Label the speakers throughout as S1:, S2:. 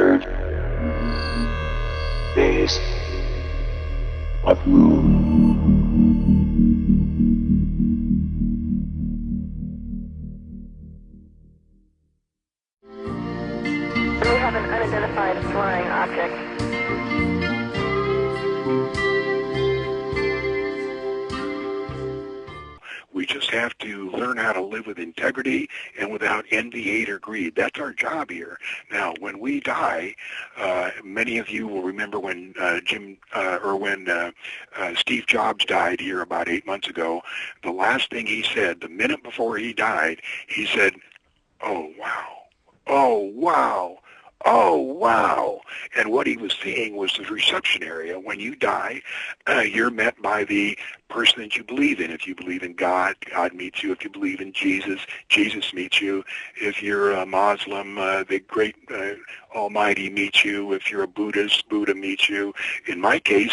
S1: third phase of moon.
S2: We have an unidentified flying object.
S3: We just have to learn how to live with integrity and without envy, hate, or greed. That's our job here. Now, when we die, many of you will remember when Steve Jobs died here about 8 months ago. The last thing he said, the minute before he died, he said, "Oh wow, oh wow." Oh, wow. And what he was seeing was the reception area. When you die, you're met by the person that you believe in. If you believe in God, God meets you. If you believe in Jesus, Jesus meets you. If you're a Muslim, the great Almighty meets you. If you're a Buddhist, Buddha meets you. In my case,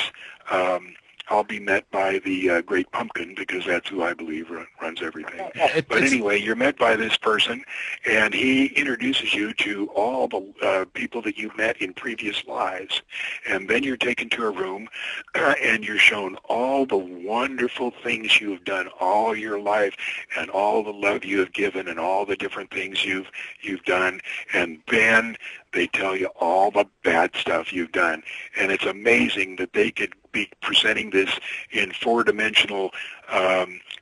S3: I'll be met by the great pumpkin because that's who I believe runs everything. But anyway, you're met by this person, and he introduces you to all the people that you've met in previous lives. And then you're taken to a room, and you're shown all the wonderful things you have done all your life, and all the love you have given, and all the different things you've done. And then they tell you all the bad stuff you've done. And it's amazing that they could be presenting this in four-dimensional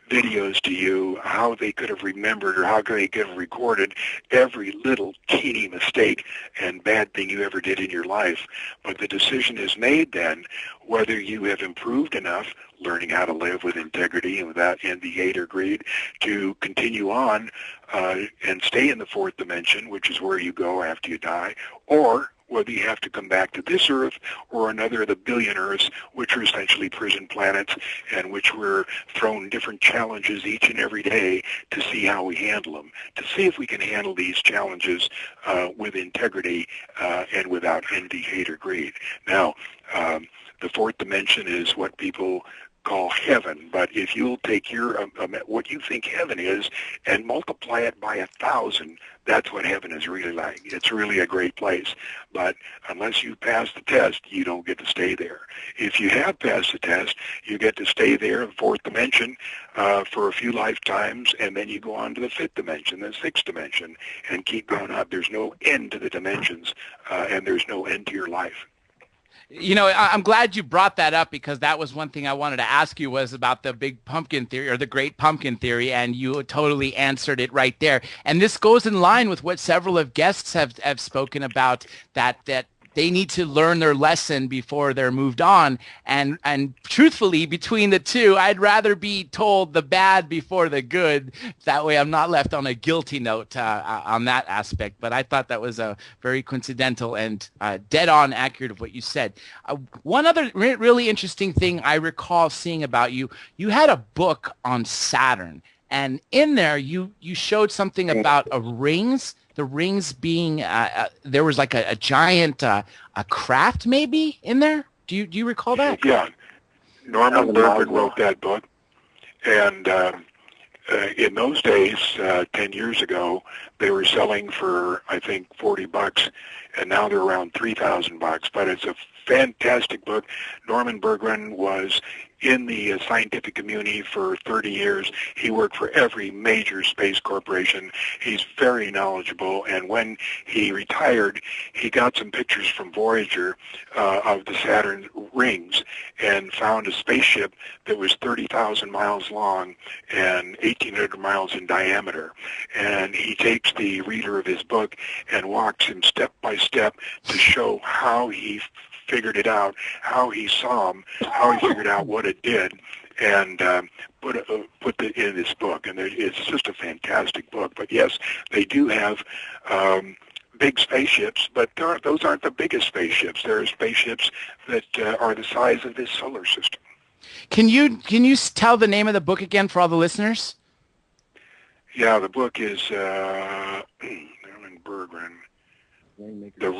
S3: videos to you, how they could have remembered or how they could have recorded every little teeny mistake and bad thing you ever did in your life. But the decision is made then whether you have improved enough, learning how to live with integrity and without envy, hate, or greed, to continue on and stay in the fourth dimension, which is where you go after you die, or whether you have to come back to this Earth or another of the billion Earths, which are essentially prison planets, and which we're thrown different challenges each and every day to see how we handle them, to see if we can handle these challenges with integrity and without envy, hate, or greed. Now, the fourth dimension is what people call heaven, but if you'll take your what you think heaven is and multiply it by 1,000, that's what heaven is really like. It's really a great place, but unless you pass the test, you don't get to stay there. If you have passed the test, you get to stay there in the fourth dimension for a few lifetimes, and then you go on to the fifth dimension, the sixth dimension, and keep going up. There's no end to the dimensions, and there's no end to your life.
S4: You know, I'm glad you brought that up, because that was one thing I wanted to ask you was about the big pumpkin theory or the great pumpkin theory, and you totally answered it right there. And this goes in line with what several of guests have spoken about, that they need to learn their lesson before they're moved on. And truthfully, between the two, I'd rather be told the bad before the good. That way I'm not left on a guilty note on that aspect. But I thought that was a very coincidental and dead-on accurate of what you said. One other really interesting thing I recall seeing about you, you had a book on Saturn. And in there, you showed something about rings. The rings being, there was like a giant a craft maybe in there. Do you recall that?
S3: Yeah, Norman Bergman wrote that book, and in those days, 10 years ago, they were selling for I think $40, and now they're around $3,000. But it's a fantastic book. Norman Bergman was in the scientific community for 30 years. He worked for every major space corporation. He's very knowledgeable, and when he retired, he got some pictures from Voyager of the Saturn rings and found a spaceship that was 30,000 miles long and 1,800 miles in diameter. And he takes the reader of his book and walks him step by step to show how he figured it out, how he saw them, how he figured out what it did, and put it in this book. And it's just a fantastic book. But yes, they do have big spaceships, but those aren't the biggest spaceships. There are spaceships that are the size of this solar system.
S4: Can you tell the name of the book again for all the listeners?
S3: Yeah, the book is Norman Bergman. The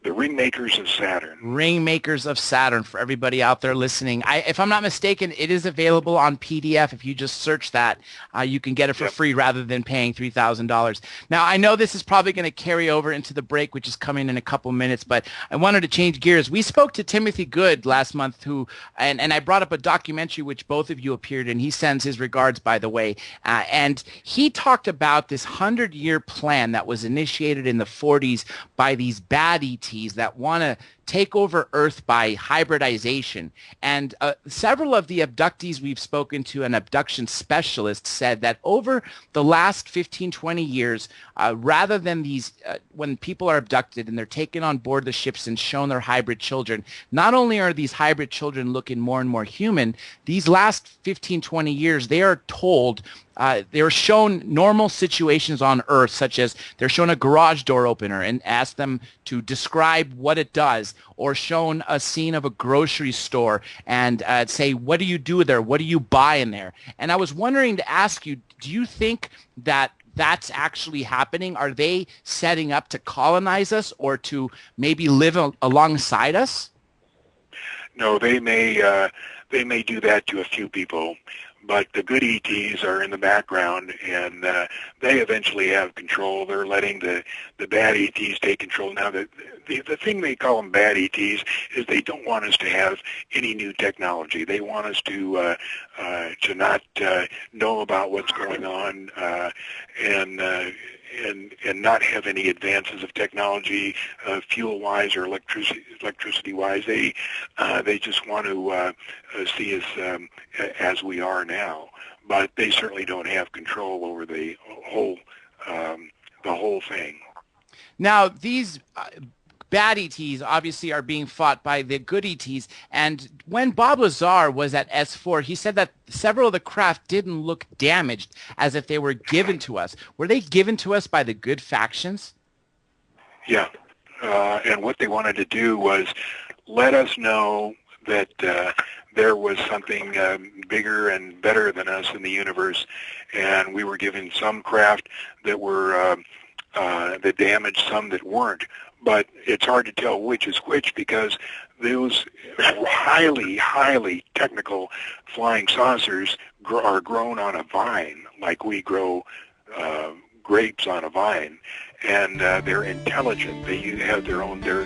S3: Ringmakers of Saturn.
S4: Ringmakers of Saturn, for everybody out there listening. If I'm not mistaken, it is available on PDF. If you just search that, you can get it for free rather than paying $3,000. Now, I know this is probably going to carry over into the break, which is coming in a couple minutes, but I wanted to change gears. We spoke to Timothy Good last month, and I brought up a documentary which both of you appeared in. He sends his regards, by the way. And he talked about this 100-year plan that was initiated in the 40s by these bad ETs that want to take over Earth by hybridization. And several of the abductees we've spoken to and abduction specialists said that over the last 15, 20 years, rather than these, when people are abducted and they're taken on board the ships and shown their hybrid children, not only are these hybrid children looking more and more human, these last 15, 20 years, they are told they're shown normal situations on Earth, such as they're shown a garage door opener and ask them to describe what it does, or shown a scene of a grocery store and say, what do you do there? What do you buy in there? And I was wondering to ask you, do you think that that's actually happening? Are they setting up to colonize us or to maybe live alongside us?
S3: No, they may do that to a few people, but the good ETs are in the background, and they eventually have control. They're letting the bad ETs take control. Now, the thing they call them bad ETs is they don't want us to have any new technology. They want us to not know about what's going on and not have any advances of technology, fuel-wise or electricity-wise. They just want to see us as we are now, but they certainly don't have control over the whole thing.
S4: Now, these bad ETs obviously are being fought by the good ETs, and when Bob Lazar was at S4, he said that several of the craft didn't look damaged, as if they were given to us. Were they given to us by the good factions?
S3: Yeah, and what they wanted to do was let us know that there was something bigger and better than us in the universe, and we were given some craft that were that damaged, some that weren't. But it's hard to tell which is which, because those highly technical flying saucers are grown on a vine, like we grow grapes on a vine, and they're intelligent. They have their own, they're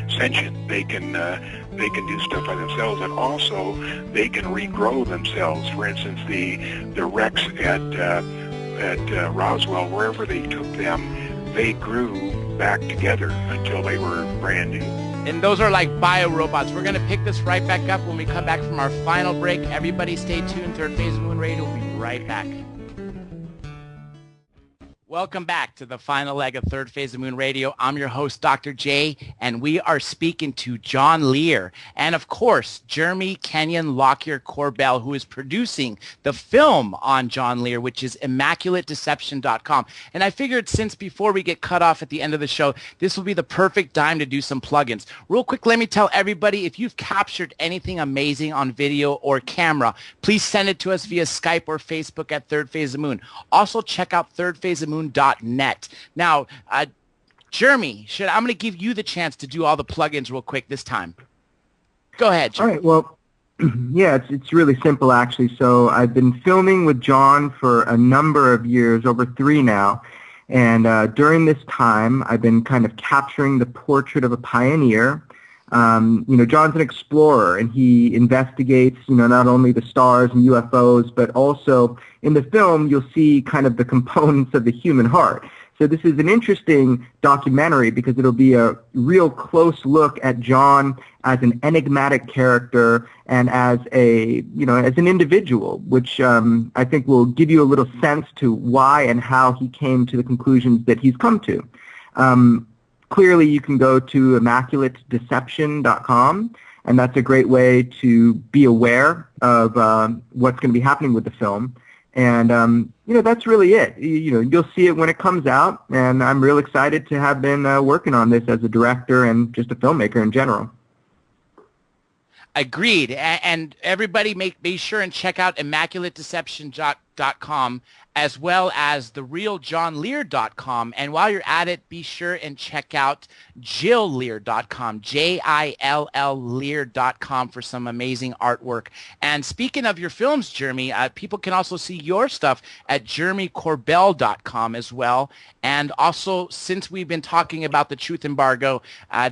S3: sentient. They can do stuff by themselves, and also they can regrow themselves. For instance, the wrecks at Roswell, wherever they took them, they grew back together until they were brand new.
S4: And those are like biorobots. We're going to pick this right back up when we come back from our final break. Everybody stay tuned. Third Phase of Moon Radio will be right back. Welcome back to the final leg of Third Phase of Moon Radio. I'm your host, Dr. J, and we are speaking to John Lear and, of course, Jeremy Kenyon Lockyer Corbell, who is producing the film on John Lear, which is ImmaculateDeception.com. And I figured, since before we get cut off at the end of the show, this will be the perfect time to do some plugins. Real quick, let me tell everybody, if you've captured anything amazing on video or camera, please send it to us via Skype or Facebook at Third Phase of Moon. Also, check out thirdphaseofmoon.net. Now, Jeremy, I'm going to give you the chance to do all the plugins real quick this time. Go ahead, Jeremy.
S5: All right, well, yeah, it's really simple, actually. So I've been filming with John for a number of years, over 3 now, and during this time, I've been kind of capturing the portrait of a pioneer. John's an explorer, and he investigates, not only the stars and UFOs, but also in the film, you'll see kind of the components of the human heart. So this is an interesting documentary because it'll be a real close look at John as an enigmatic character and as as an individual, which I think will give you a little sense to why and how he came to the conclusions that he's come to. Clearly, you can go to ImmaculateDeception.com, and that's a great way to be aware of what's going to be happening with the film. And, that's really it. You'll see it when it comes out, and I'm real excited to have been working on this as a director and just a filmmaker in general. Agreed.
S4: And everybody be sure and check out ImmaculateDeception.com facebook.com, as well as therealjohnlear.com. And while you're at it, be sure and check out jilllear.com, Jill Lear.com, for some amazing artwork. And speaking of your films, Jeremy, people can also see your stuff at jeremycorbell.com as well. And also, since we've been talking about the Truth Embargo,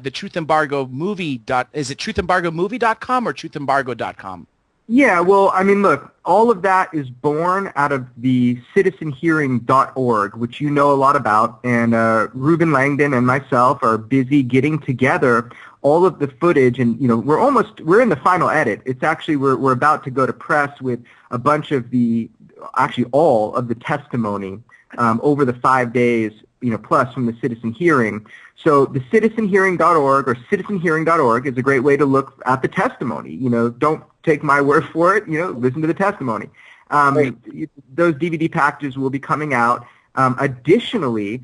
S4: the Truth Embargo movie, is it truthem.movie.com or truthem.embargo.com?
S5: Yeah, well, I mean, look, all of that is born out of the citizenhearing.org, which you know a lot about, and Ruben Langdon and myself are busy getting together all of the footage, and we're in the final edit. It's actually we're about to go to press with a bunch of all of the testimony over the 5 days, plus from the citizen hearing. So the citizenhearing.org or citizenhearing.org is a great way to look at the testimony. Don't take my word for it. Listen to the testimony. Those DVD packages will be coming out. Additionally,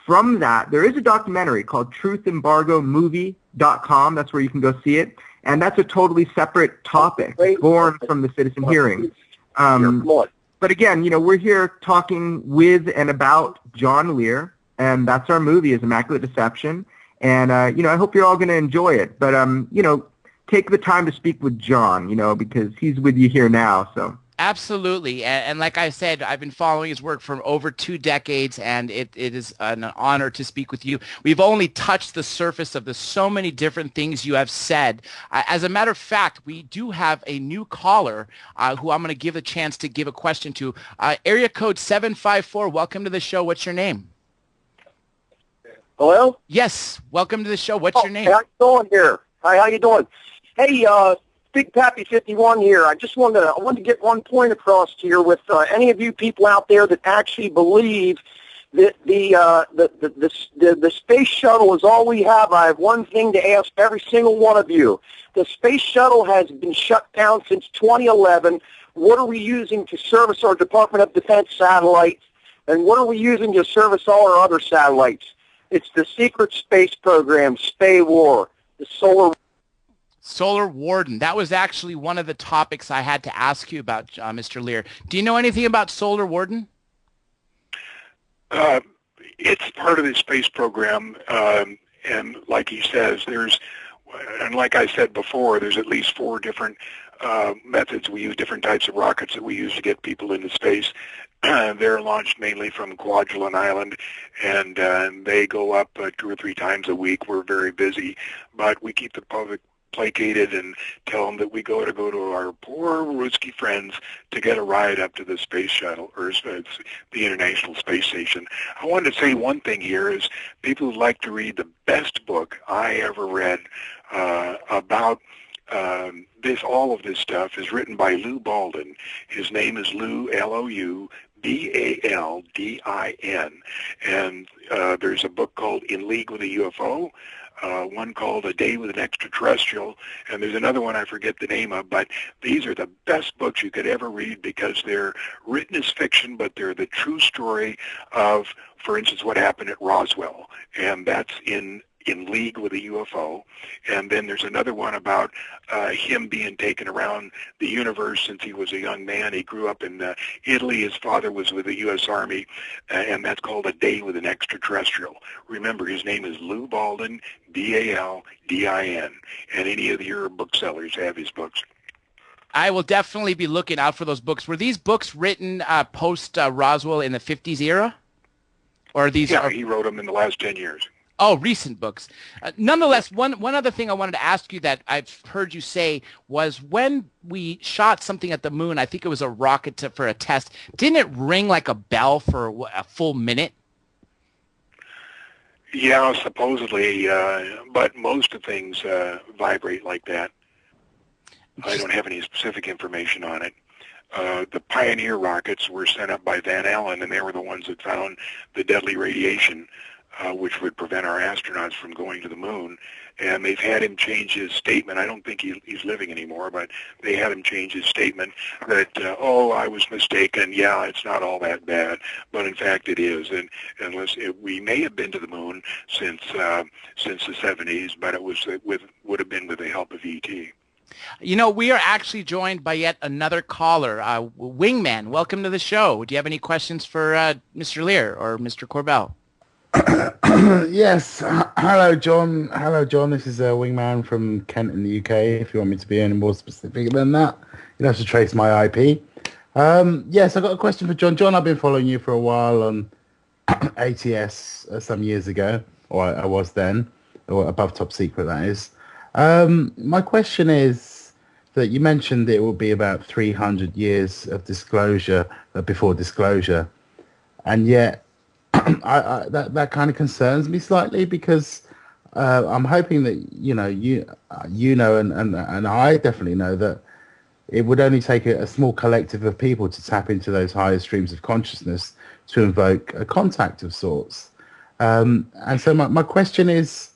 S5: from that, there is a documentary called truthembargomovie.com. That's where you can go see it. And that's a totally separate topic born from the citizen hearing. But again, we're here talking with and about John Lear, and that's our movie, is Immaculate Deception. And, I hope you're all going to enjoy it. But, take the time to speak with John, because he's with you here now. So
S4: Absolutely. And like I said, I've been following his work for over 2 decades, and it is an honor to speak with you. We've only touched the surface of so many different things you have said. As a matter of fact, we do have a new caller who I'm going to give a chance to give a question to. Area code 754, welcome to the show. What's your name?
S6: Hello?
S4: Yes, welcome to the show. What's your name?
S6: How you doing here? Hi, how you doing? Hey, Big Pappy 51 here. I wanted to get one point across here with any of you people out there that actually believe that the space shuttle is all we have. I have one thing to ask every single one of you. The space shuttle has been shut down since 2011. What are we using to service our Department of Defense satellites? And what are we using to service all our other satellites? It's the secret space program, SPAY-WAR, the
S4: Solar Warden. That was actually one of the topics I had to ask you about, Mr. Lear. Do you know anything about Solar Warden?
S3: It's part of the space program, and like he says, and like I said before, there's at least 4 different methods. We use different types of rockets that we use to get people into space. They're launched mainly from Kwajalein Island, and they go up 2 or 3 times a week. We're very busy, but we keep the public placated and tell them that we go to our poor Ruski friends to get a ride up to the space shuttle, or the International Space Station. I wanted to say one thing here is people who like to read the best book I ever read about all of this stuff is written by Lou Baldwin. His name is Lou, Lou, Baldin, and there's a book called In League with a UFO, one called A Day with an Extraterrestrial, and there's another one I forget the name of, but these are the best books you could ever read because they're written as fiction, but they're the true story of, for instance, what happened at Roswell, and that's in League with a UFO. And then there's another one about him being taken around the universe since he was a young man. He grew up in Italy. His father was with the U.S. Army, and that's called A Day with an Extraterrestrial. Remember, his name is Lou Baldin, Baldin, and any of your booksellers have his books.
S4: I will definitely be looking out for those books. Were these books written post Roswell in the 50s era? Or are these?
S3: Yeah, he wrote them in the last 10 years.
S4: Oh, recent books. Nonetheless, one other thing I wanted to ask you that I've heard you say was when we shot something at the moon, I think it was a rocket for a test, didn't it ring like a bell for a full minute?
S3: Yeah, supposedly, but most of things vibrate like that. I don't have any specific information on it. The Pioneer rockets were sent up by Van Allen, and they were the ones that found the deadly radiation, which would prevent our astronauts from going to the moon. And they've had him change his statement. I don't think he's living anymore, but they had him change his statement that, I was mistaken. Yeah, it's not all that bad, but in fact it is. And we may have been to the moon since the 70s, but would have been with the help of ET.
S4: You know, we are actually joined by yet another caller, Wingman. Welcome to the show. Do you have any questions for Mr. Lear or Mr. Corbell?
S7: Yes. Hello, John. Hello, John. This is Wingman from Kent in the UK. If you want me to be any more specific than that, you'd have to trace my IP. Yes, I got a question for John. John, I've been following you for a while on ATS some years ago, or I was then, or above top secret, that is. My question is that you mentioned it will be about 300 years of disclosure before disclosure, and yet that kind of concerns me slightly because I'm hoping that you know and I definitely know that it would only take a small collective of people to tap into those higher streams of consciousness to invoke a contact of sorts. And so my question is,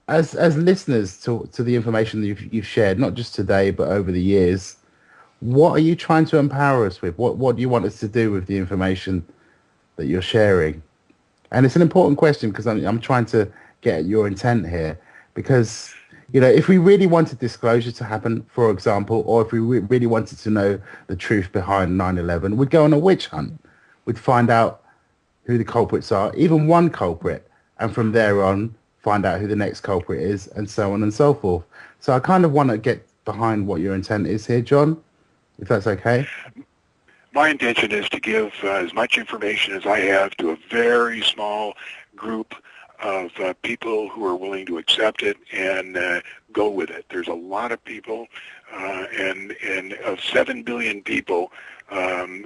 S7: as listeners to the information that you've shared, not just today but over the years, what are you trying to empower us with? What do you want us to do with the information that you're sharing? And it's an important question because I'm trying to get at your intent here, because if we really wanted disclosure to happen, for example, or if we really wanted to know the truth behind 9/11, we'd go on a witch hunt. We'd find out who the culprits are, even one culprit, and from there on find out who the next culprit is, and so on and so forth. So I kind of want to get behind what your intent is here, John, if that's okay.
S3: My intention is to give as much information as I have to a very small group of people who are willing to accept it and go with it. There's a lot of people, and of 7 billion people,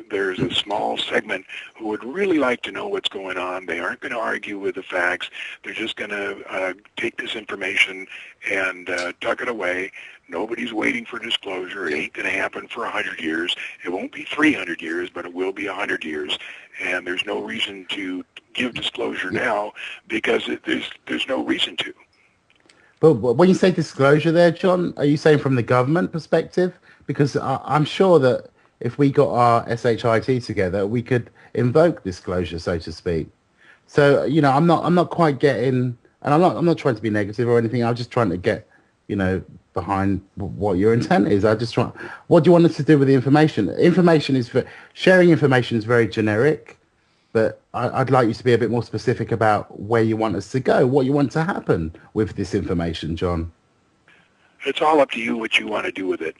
S3: there's a small segment who would really like to know what's going on. They aren't going to argue with the facts. They're just going to take this information and tuck it away. Nobody's waiting for disclosure. It ain't going to happen for 100 years. It won't be 300 years, but it will be 100 years. And there's no reason to give disclosure now because there's no reason to.
S7: But when you say disclosure there, John, are you saying from the government perspective? Because I'm sure that if we got our SHIT together, we could invoke disclosure, so to speak. So, I'm not quite getting, and I'm not trying to be negative or anything. I'm just trying to get, behind what your intent is. What do you want us to do with the information? Sharing information is very generic, but I'd like you to be a bit more specific about where you want us to go, what you want to happen with this information, John.
S3: It's all up to you what you want to do with it.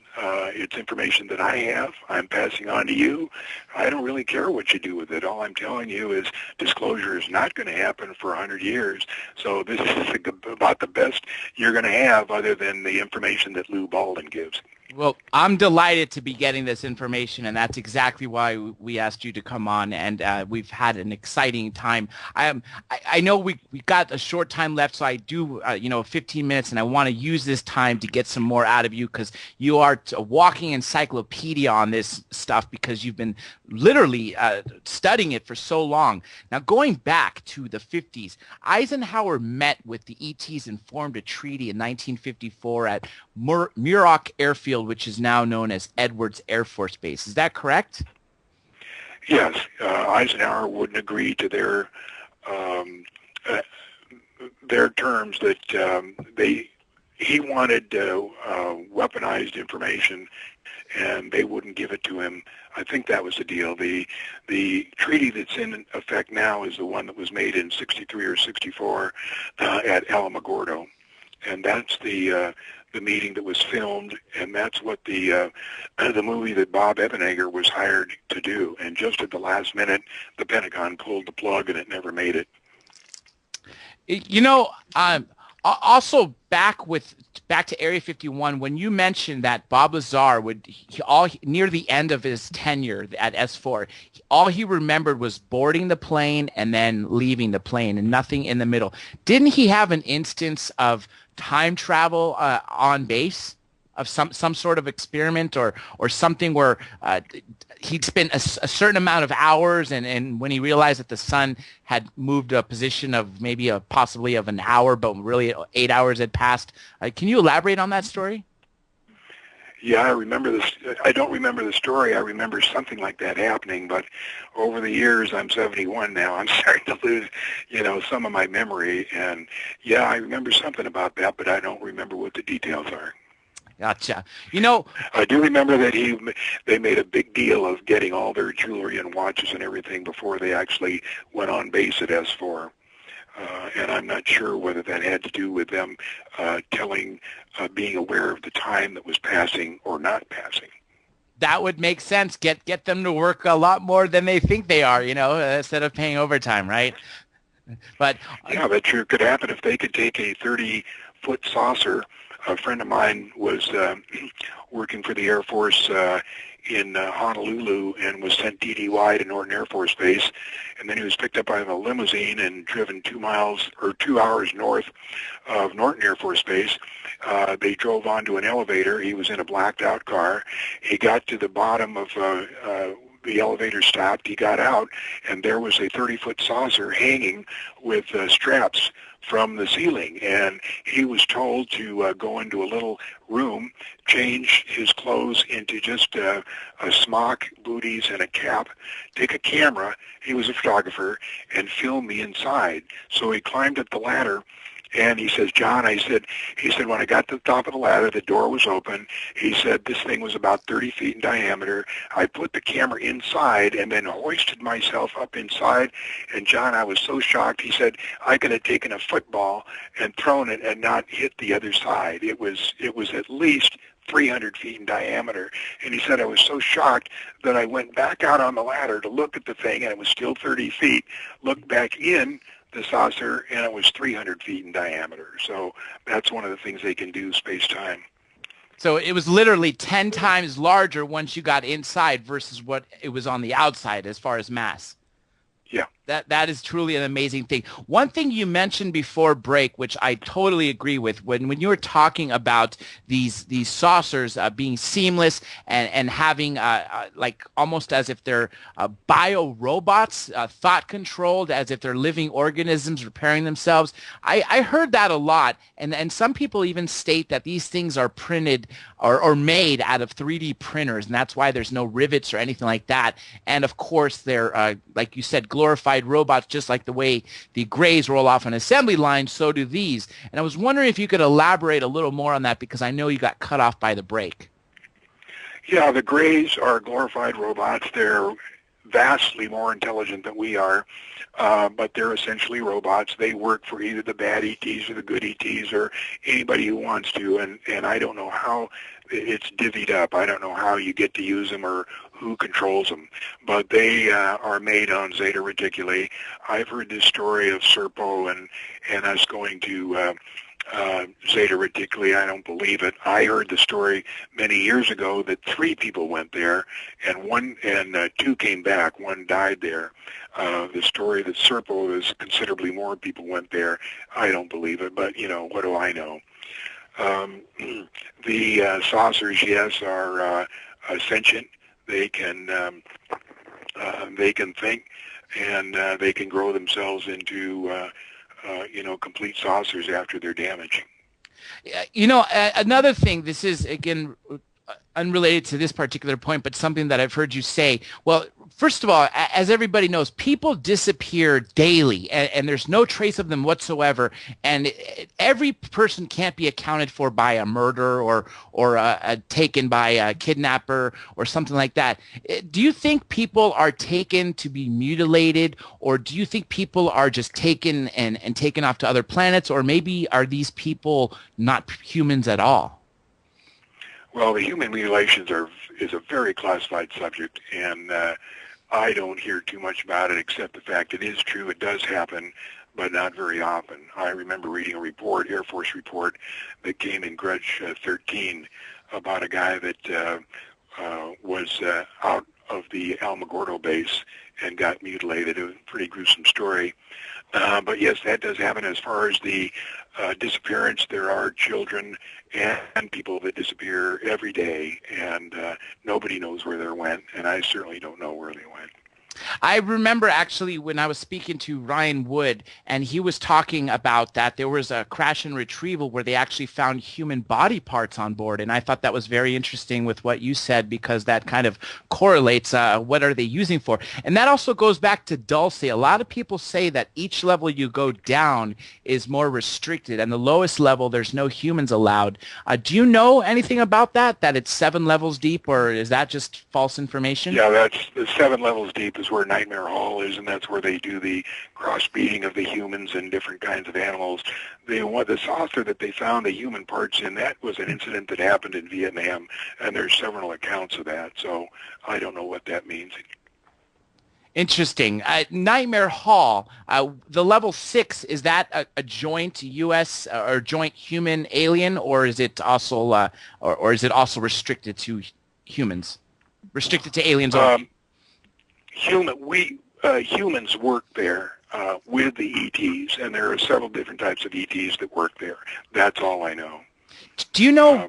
S3: It's information that I have. I'm passing on to you. I don't really care what you do with it. All I'm telling you is disclosure is not going to happen for 100 years. So this is about the best you're going to have other than the information that Lou Baldwin gives.
S4: Well, I'm delighted to be getting this information, and that's exactly why we asked you to come on, and we've had an exciting time. I know we got a short time left, so I do, 15 minutes, and I want to use this time to get some more out of you because you are a walking encyclopedia on this stuff because you've been literally studying it for so long. Now, going back to the 50s, Eisenhower met with the ETs and formed a treaty in 1954 at Muroc Airfield, which is now known as Edwards Air Force Base. Is that correct?
S3: Yes. Eisenhower wouldn't agree to their terms that he wanted weaponized information, and they wouldn't give it to him. I think that was the deal. The treaty that's in effect now is the one that was made in 63 or 64 at Alamogordo, and that's the meeting that was filmed, and that's what the movie that Bob Ebenegger was hired to do. And just at the last minute, the Pentagon pulled the plug, and it never made it.
S4: Also back to Area 51, when you mentioned that Bob Lazar near the end of his tenure at S4, all he remembered was boarding the plane and then leaving the plane and nothing in the middle. Didn't he have an instance of time travel on base, of some sort of experiment or something where he'd spent a certain amount of hours, and when he realized that the sun had moved a position of maybe possibly of an hour, but really 8 hours had passed. Can you elaborate on that story?
S3: Yeah, I remember this. I don't remember the story. I remember something like that happening, but over the years, I'm 71 now. I'm starting to lose, some of my memory. And yeah, I remember something about that, but I don't remember what the details are.
S4: Gotcha. You know,
S3: I do remember that they made a big deal of getting all their jewelry and watches and everything before they actually went on base at S4. And I'm not sure whether that had to do with them being aware of the time that was passing or not passing.
S4: that would make sense. Get them to work a lot more than they think they are, instead of paying overtime, right? But
S3: Yeah, that sure could happen if they could take a 30-foot saucer. A friend of mine was working for the Air Force in Honolulu and was sent DDY to Norton Air Force Base, and then he was picked up by a limousine and driven 2 hours north of Norton Air Force Base. They drove onto an elevator. He was in a blacked out car. He got to the bottom of the elevator stopped, he got out, and there was a 30-foot saucer hanging with straps from the ceiling, and he was told to go into a little room, change his clothes into just a smock, booties, and a cap, take a camera, he was a photographer, and film me inside. So he climbed up the ladder, and he says, John, he said, when I got to the top of the ladder, the door was open. He said, this thing was about 30 feet in diameter. I put the camera inside and then hoisted myself up inside. And John, I was so shocked. He said, I could have taken a football and thrown it and not hit the other side. It was at least 300 feet in diameter. And he said, I was so shocked that I went back out on the ladder to look at the thing, and it was still 30 feet, looked back in the saucer, and it was 300 feet in diameter. So that's one of the things they can do, space-time.
S4: so it was literally 10 times larger once you got inside versus what it was on the outside as far as mass.
S3: Yeah.
S4: That is truly an amazing thing. One thing you mentioned before break, which I totally agree with, when you were talking about these saucers being seamless and having like almost as if they're bio robots, thought controlled, as if they're living organisms repairing themselves. I heard that a lot, and some people even state that these things are printed or made out of 3D printers, and that's why there's no rivets or anything like that. And of course, they're like you said, glorified robots, just like the way the Greys roll off an assembly line, so do these. And I was wondering if you could elaborate a little more on that, because I know you got cut off by the break.
S3: Yeah, the Greys are glorified robots. They're vastly more intelligent than we are, but they're essentially robots. They work for either the bad ETs or the good ETs or anybody who wants to, and I don't know how it's divvied up. I don't know how you get to use them or who controls them, but they are made on Zeta Reticuli. I've heard this story of Serpo and us going to Zeta Reticuli. I don't believe it. I heard the story many years ago that 3 people went there, and 2 came back. 1 died there. The story that Serpo is considerably more people went there. I don't believe it, but what do I know? The saucers, yes, are sentient. They can think, and they can grow themselves into complete saucers after their damage.
S4: Another thing, this is, again, unrelated to this particular point, but something that I've heard you say. Well, first of all, as everybody knows, people disappear daily, and there's no trace of them whatsoever. And every person can't be accounted for by a murder or taken by a kidnapper or something like that. Do you think people are taken to be mutilated, or do you think people are just taken and taken off to other planets, or maybe are these people not humans at all?
S3: Well, the human mutilations is a very classified subject, and I don't hear too much about it, except the fact it is true. It does happen, but not very often. I remember reading a report, Air Force report, that came in Grudge 13 about a guy that was out of the Alamogordo base and got mutilated. It was a pretty gruesome story. But yes, that does happen. As far as the disappearance, there are children and people that disappear every day, and nobody knows where they went, and I certainly don't know where they went.
S4: I remember actually when I was speaking to Ryan Wood, and he was talking about that there was a crash and retrieval where they actually found human body parts on board, and I thought that was very interesting with what you said because that kind of correlates what are they using for. And that also goes back to Dulce. A lot of people say that each level you go down is more restricted, and the lowest level there's no humans allowed. Do you know anything about that, that it's 7 levels deep, or is that just false information?
S3: Yeah, that's the 7 levels deep is where Nightmare Hall is, and that's where they do the crossbreeding of the humans and different kinds of animals. The saucer that they found the human parts in, that was an incident that happened in Vietnam, and there's several accounts of that, so I don't know what that means.
S4: Interesting. Nightmare Hall, the level 6, is that a joint U.S. Or joint human alien, or is it also or is it also restricted to humans? Restricted to aliens only?
S3: Humans work there with the ETs, and there are several different types of ETs that work there. That's all I know.
S4: Do you know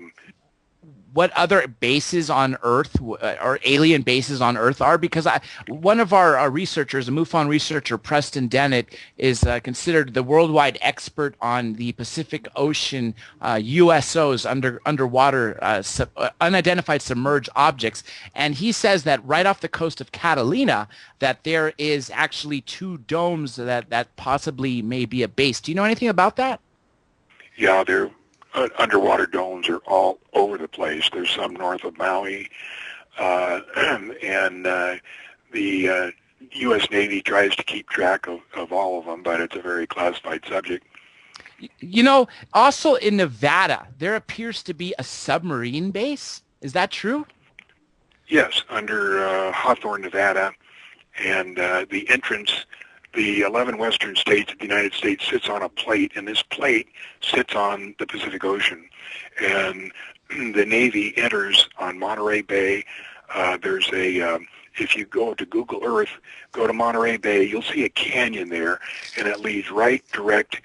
S4: what other bases on Earth or alien bases on Earth are? Because one of our researchers, a MUFON researcher, Preston Dennett, is considered the worldwide expert on the Pacific Ocean USOs, underwater unidentified submerged objects. And he says that right off the coast of Catalina, that there is actually 2 domes that possibly may be a base. Do you know anything about that?
S3: Yeah, they're underwater domes are all over the place. There's some north of Maui, and the U.S. Navy tries to keep track of all of them, but it's a very classified subject.
S4: You know, also in Nevada, there appears to be a submarine base. Is that true?
S3: Yes, under Hawthorne, Nevada, and the entrance, the 11 western states of the United States sits on a plate, and this plate sits on the Pacific Ocean. And the Navy enters on Monterey Bay. There's if you go to Google Earth, go to Monterey Bay, you'll see a canyon there, and it leads right direct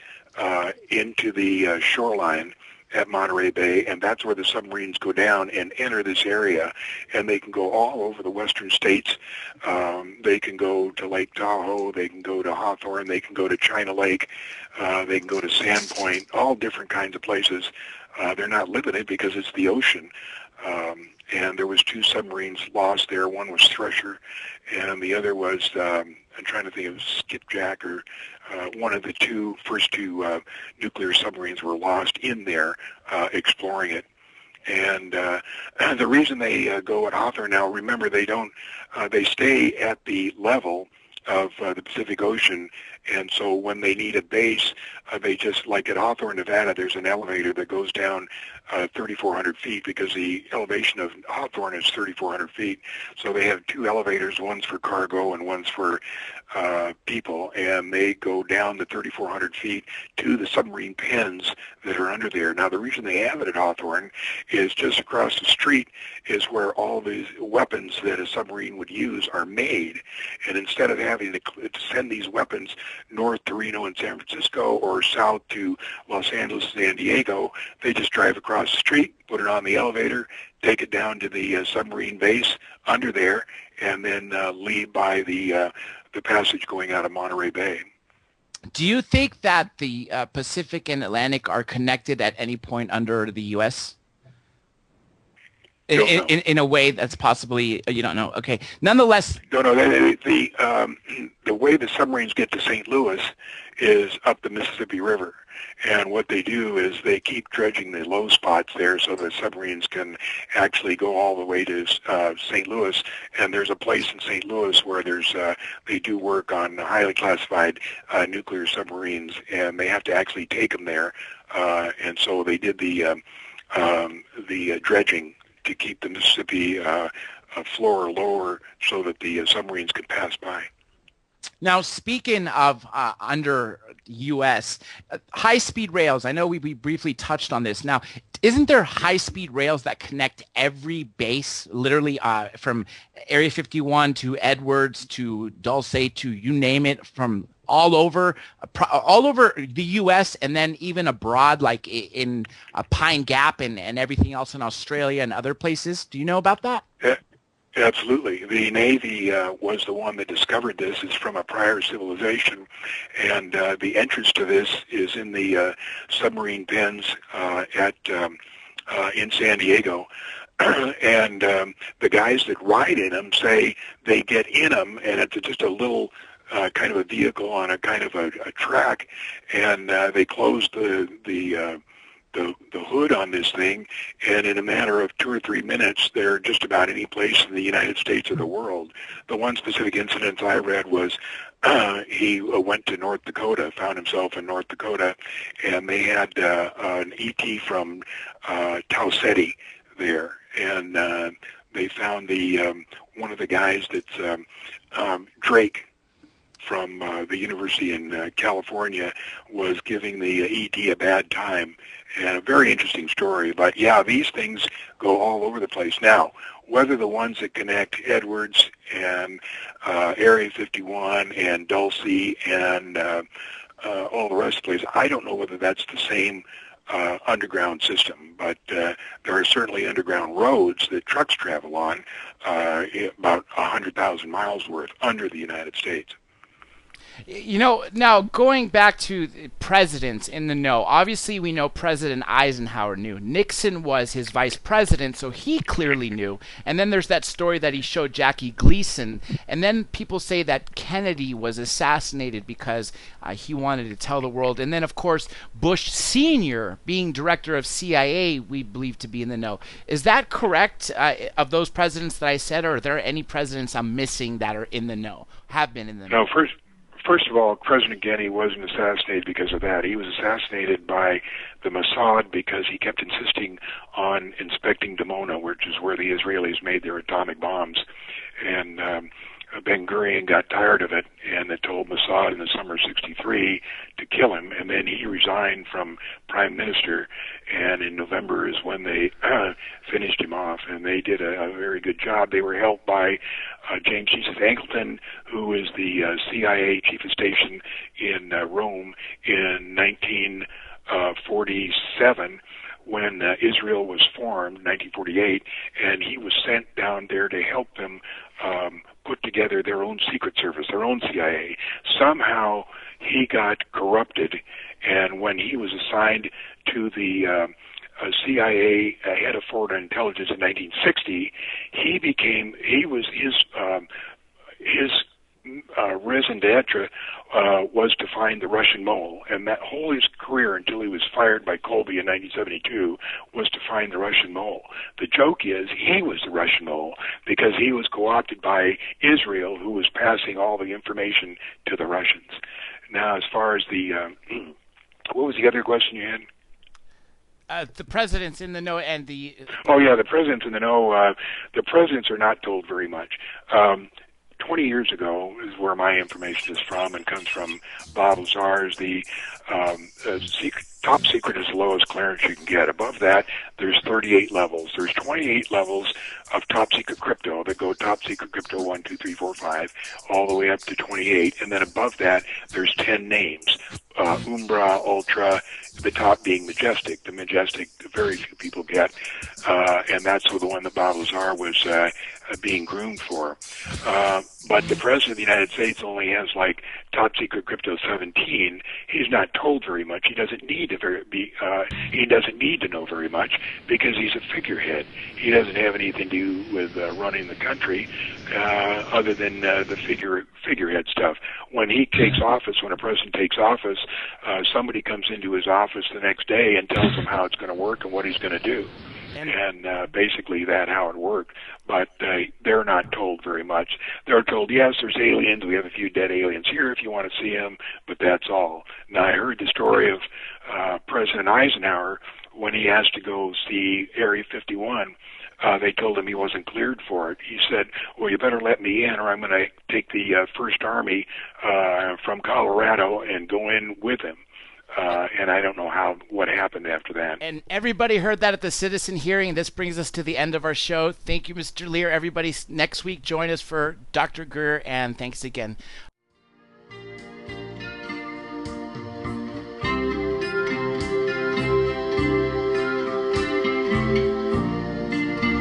S3: into the shoreline at Monterey Bay, and that's where the submarines go down and enter this area, and they can go all over the western states. They can go to Lake Tahoe, they can go to Hawthorne, they can go to China Lake, they can go to Sandpoint, all different kinds of places. They're not limited because it's the ocean. And there was 2 submarines lost there. One was Thresher, and the other was, I'm trying to think of Skipjack, or one of the first two nuclear submarines were lost in there exploring it. And the reason they go at Hawthorne now, remember, they stay at the level of the Pacific Ocean, and so when they need a base, they just, like at Hawthorne, Nevada, there's an elevator that goes down 3,400 feet because the elevation of Hawthorne is 3,400 feet. So they have 2 elevators, one's for cargo and one's for people, and they go down the 3,400 feet to the submarine pens that are under there. Now, the reason they have it at Hawthorne is just across the street is where all these weapons that a submarine would use are made, and instead of having to send these weapons north to Reno and San Francisco or south to Los Angeles, San Diego, they just drive across the street, put it on the elevator, take it down to the submarine base under there, and then leave by the passage going out of Monterey Bay.
S4: Do you think that the Pacific and Atlantic are connected at any point under the U.S.? In a way that's possibly, you don't know. Okay. Nonetheless.
S3: No. The way the submarines get to St. Louis is up the Mississippi River. And what they do is they keep dredging the low spots there so the submarines can actually go all the way to St. Louis. And there's a place in St. Louis where they do work on highly classified nuclear submarines, and they have to actually take them there. And so they did the dredging to keep the Mississippi floor lower so that the submarines could pass by.
S4: Now, speaking of under U.S., high-speed rails, I know we briefly touched on this. Now, isn't there high-speed rails that connect every base, literally from Area 51 to Edwards to Dulce to you name it, from all over the U.S. and then even abroad, like in Pine Gap and everything else in Australia and other places? Do you know about that?
S3: Absolutely. The Navy was the one that discovered this. It's from a prior civilization, and the entrance to this is in the submarine pens in San Diego. And the guys that ride in them say they get in them, and it's just a little kind of a vehicle on a kind of a track, and they close the hood on this thing, and in a matter of 2 or 3 minutes, they're just about any place in the United States or the world. The one specific incident I read was he went to North Dakota, found himself in North Dakota, and they had an ET from Tau Ceti there, and they found one of the guys that's Drake from the university in California was giving the ET a bad time, and a very interesting story. But yeah, these things go all over the place. Now, whether the ones that connect Edwards and Area 51 and Dulce and all the rest of the place, I don't know whether that's the same underground system, but there are certainly underground roads that trucks travel on, about 100,000 miles worth under the United States.
S4: You know, now going back to presidents in the know, obviously we know President Eisenhower knew. Nixon was his vice president, so he clearly knew. And then there's that story that he showed Jackie Gleason. And then people say that Kennedy was assassinated because he wanted to tell the world. And then, of course, Bush Sr., being director of CIA, we believe to be in the know. Is that correct, of those presidents that I said, or are there any presidents I'm missing that are in the know, have been in the know?
S3: No, First of all, President Kennedy wasn't assassinated because of that. He was assassinated by the Mossad because he kept insisting on inspecting Dimona, which is where the Israelis made their atomic bombs. And Ben-Gurion got tired of it, and they told Mossad in the summer of '63 to kill him, and then he resigned from prime minister, and in November is when they finished him off, and they did a very good job. They were helped by James Jesus Angleton, who is the CIA chief of station in Rome in 1947, when Israel was formed, 1948, and he was sent down there to help them put together their own secret service, their own CIA. Somehow he got corrupted, and when he was assigned to the CIA head of foreign intelligence in 1960, his raison d'etre was to find the Russian mole, and that whole his career until he was fired by Colby in 1972 was to find the Russian mole. The joke is he was the Russian mole because he was co-opted by Israel, who was passing all the information to the Russians. Now, as far as the what was the other question you had?
S4: The presidents in the know and the...
S3: Oh, yeah, the presidents in the know. The presidents are not told very much. 20 years ago is where my information is from, and comes from Bob Lazar's. The top secret is the lowest clearance you can get. Above that, there's 38 levels. There's 28 levels of top secret crypto that go top secret crypto 1, 2, 3, 4, 5, all the way up to 28. And then above that, there's 10 names. Umbra, Ultra, the top being Majestic. The Majestic, very few people get, and that's the one that Bob Lazar was being groomed for. But the President of the United States only has like top secret crypto 17. He's not told very much. He doesn't need to he doesn't need to know very much because he's a figurehead. He doesn't have anything to do with running the country other than the figurehead stuff. When he takes office, when a president takes office, somebody comes into his office the next day and tells him how it's going to work and what he's going to do. And basically that's how it worked. But they're not told very much. They're told, yes, there's aliens. We have a few dead aliens here if you want to see them, but that's all. Now, I heard the story of President Eisenhower when he asked to go see Area 51. They told him he wasn't cleared for it. He said, well, you better let me in or I'm going to take the First Army from Colorado and go in with him. And I don't know what happened after that.
S4: And everybody heard that at the citizen hearing. This brings us to the end of our show. Thank you, Mr. Lear. Everybody next week join us for Dr. Greer, and thanks again.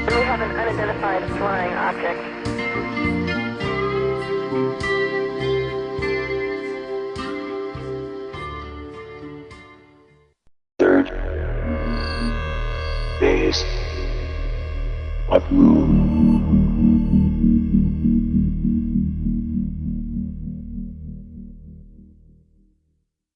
S2: We have an unidentified unidentified flying object.
S1: Third phase of moon.